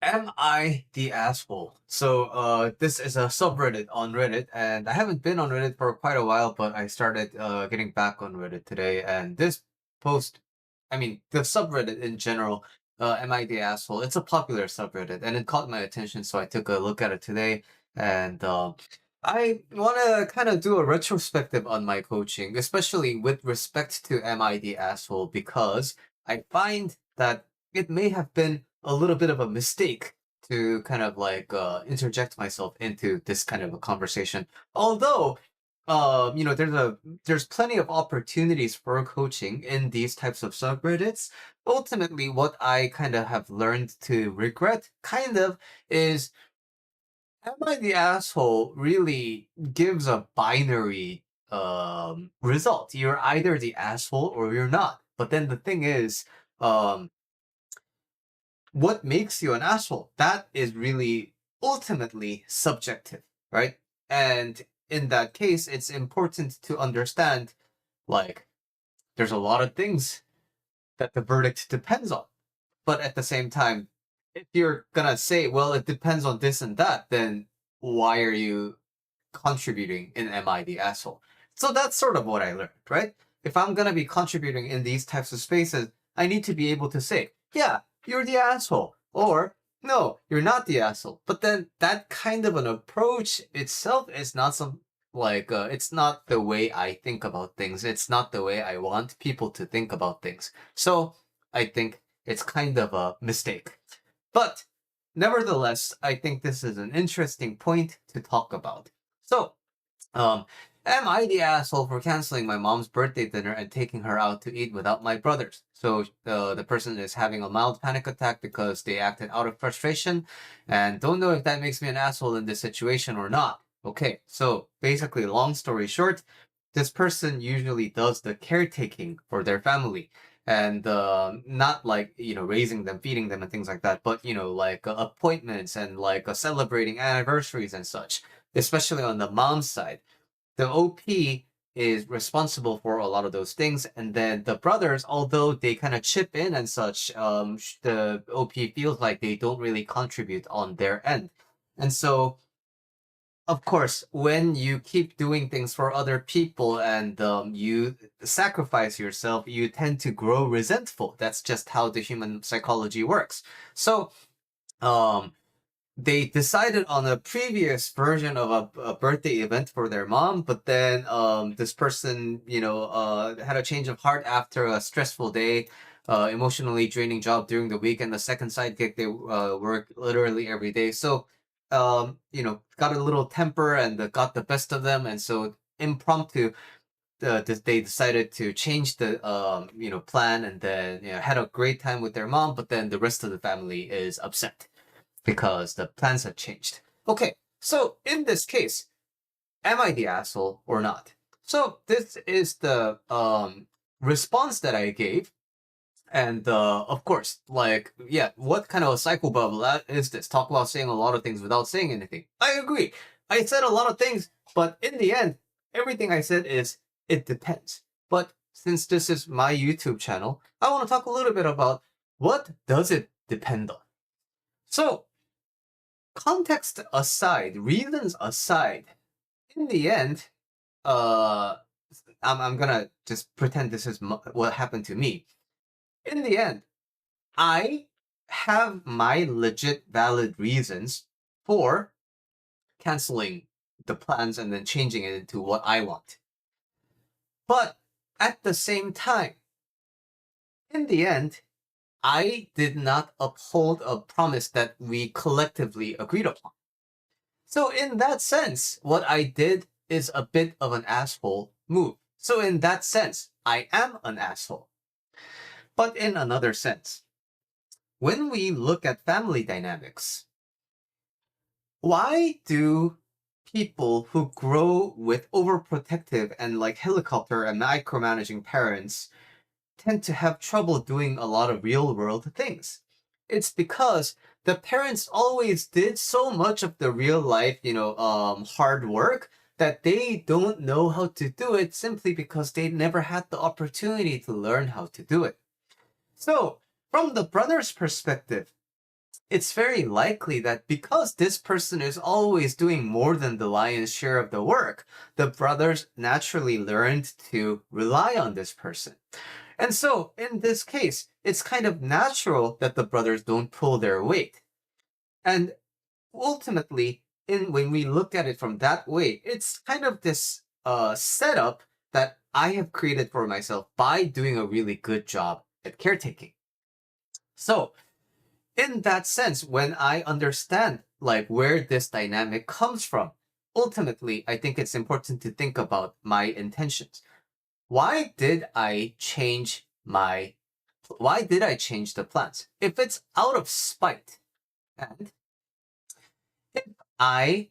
Am I the asshole? So, this is a subreddit on Reddit, and I haven't been on Reddit for quite a while, but I started getting back on Reddit today. And this post, I mean, the subreddit in general, Am I the asshole? It's a popular subreddit, and it caught my attention, so I took a look at it today. And I want to kind of do a retrospective on my coaching, especially with respect to Am I the asshole, because I find that it may have been a little bit of a mistake to kind of like interject myself into this kind of a conversation. Although, there's plenty of opportunities for coaching in these types of subreddits. Ultimately, what I kind of have learned to regret, kind of, is Am I the asshole really gives a binary result. You're either the asshole or you're not. But then the thing is, um, what makes you an asshole? That is really ultimately subjective, right? And in that case, it's important to understand like there's a lot of things that the verdict depends on. But at the same time, if you're gonna say, well, it depends on this and that, then why are you contributing in Am I the Asshole? So that's sort of what I learned, right? If I'm gonna be contributing in these types of spaces, I need to be able to say, yeah, you're the asshole, or no, you're not the asshole. But then that kind of an approach itself is not it's not the way I think about things. It's not the way I want people to think about things. So I think it's kind of a mistake. But nevertheless, I think this is an interesting point to talk about. So, um, am I the asshole for canceling my mom's birthday dinner and taking her out to eat without my brothers? So, the person is having a mild panic attack because they acted out of frustration and don't know if that makes me an asshole in this situation or not. Okay, so basically, long story short, this person usually does the caretaking for their family and not like raising them, feeding them, and things like that, but like appointments and like celebrating anniversaries and such, especially on the mom's side. The OP is responsible for a lot of those things, and then the brothers, although they kind of chip in and such, the OP feels like they don't really contribute on their end. And so of course, when you keep doing things for other people and you sacrifice yourself, you tend to grow resentful. That's just how the human psychology works. So, um, they decided on a previous version of a birthday event for their mom, but then this person, had a change of heart after a stressful day, emotionally draining job during the week, and the second side gig they work literally every day. So, got a little temper and got the best of them, and so impromptu, they decided to change the plan, and then had a great time with their mom, but then the rest of the family is upset because the plans have changed. Okay, so in this case, am I the asshole or not? So this is the response that I gave. And of course, like, yeah, what kind of a psycho bubble is this? Talk about saying a lot of things without saying anything. I agree. I said a lot of things, but in the end, everything I said is it depends. But since this is my YouTube channel, I want to talk a little bit about what does it depend on. So context aside, reasons aside, in the end, uh, I'm gonna just pretend this is what happened to me. In the end, I have my legit valid reasons for canceling the plans and then changing it into what I want. But at the same time, in the end, I did not uphold a promise that we collectively agreed upon. So in that sense, what I did is a bit of an asshole move. So in that sense, I am an asshole. But in another sense, when we look at family dynamics, why do people who grow with overprotective and like helicopter and micromanaging parents tend to have trouble doing a lot of real world things? It's because the parents always did so much of the real life, hard work that they don't know how to do it simply because they never had the opportunity to learn how to do it. So, from the brother's perspective, it's very likely that because this person is always doing more than the lion's share of the work, the brothers naturally learned to rely on this person. And so, in this case, it's kind of natural that the brothers don't pull their weight. And ultimately, when we look at it from that way, it's kind of this setup that I have created for myself by doing a really good job at caretaking. So, in that sense, when I understand like where this dynamic comes from, ultimately, I think it's important to think about my intentions. Why did I change my why did I change the plans? If it's out of spite, and if I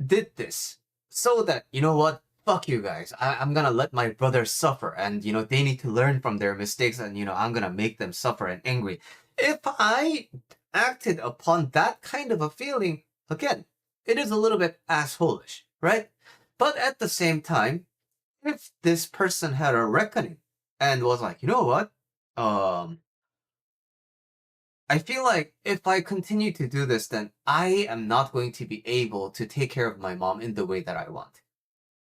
did this so that, you know what, fuck you guys, I'm gonna let my brothers suffer, and they need to learn from their mistakes, and I'm gonna make them suffer and angry. If I acted upon that kind of a feeling, again, it is a little bit assholish, right? But at the same time, if this person had a reckoning and was like, you know what, um I feel like if I continue to do this, then I am not going to be able to take care of my mom in the way that I want.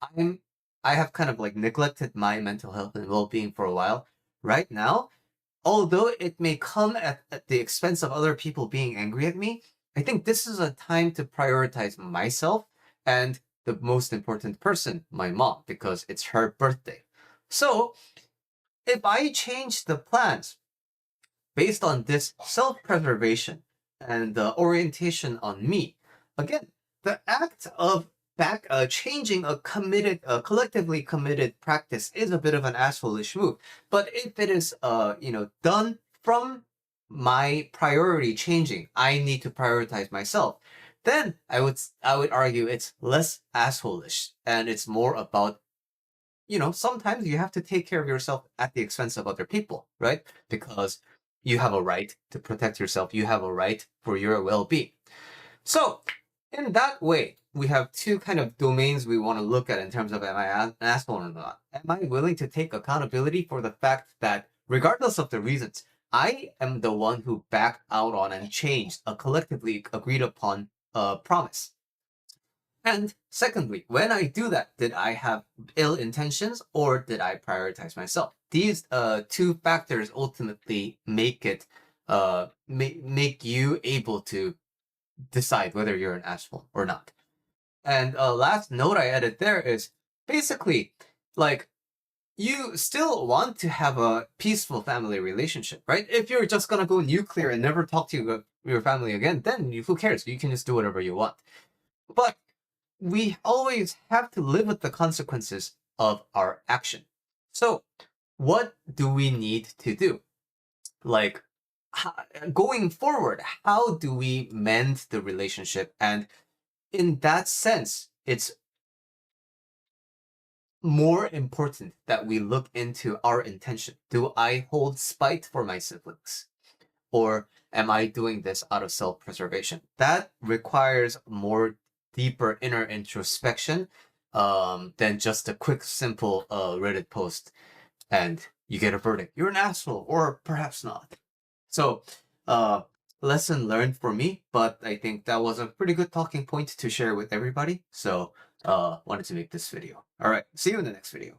I'm I have kind of like neglected my mental health and well-being for a while. Right now, although it may come at the expense of other people being angry at me, I think this is a time to prioritize myself and the most important person, my mom, because it's her birthday. So if I change the plans based on this self-preservation and the orientation on me, again, the act of changing a collectively committed practice is a bit of an assholeish move. But if it is done from my priority changing, I need to prioritize myself, then I would argue it's less assholeish and it's more about, sometimes you have to take care of yourself at the expense of other people, right? Because you have a right to protect yourself. You have a right for your well-being. So, in that way, we have two kind of domains we want to look at in terms of, am I an asshole or not? Am I willing to take accountability for the fact that, regardless of the reasons, I am the one who backed out on and changed a collectively agreed upon promise? And secondly, when I do that, did I have ill intentions or did I prioritize myself? These two factors ultimately make you able to decide whether you're an asshole or not. And last note I added there is basically like, you still want to have a peaceful family relationship, right? If you're just gonna go nuclear and never talk to your family again, then who cares? You can just do whatever you want. But we always have to live with the consequences of our action. So, what do we need to do? Like, going forward, how do we mend the relationship? And in that sense, it's more important that we look into our intention. Do I hold spite for my siblings? Or am I doing this out of self-preservation? That requires more deeper inner introspection than just a quick, simple Reddit post and you get a verdict. You're an asshole, or perhaps not. So, uh, lesson learned for me, but I think that was a pretty good talking point to share with everybody. So, wanted to make this video. All right, see you in the next video.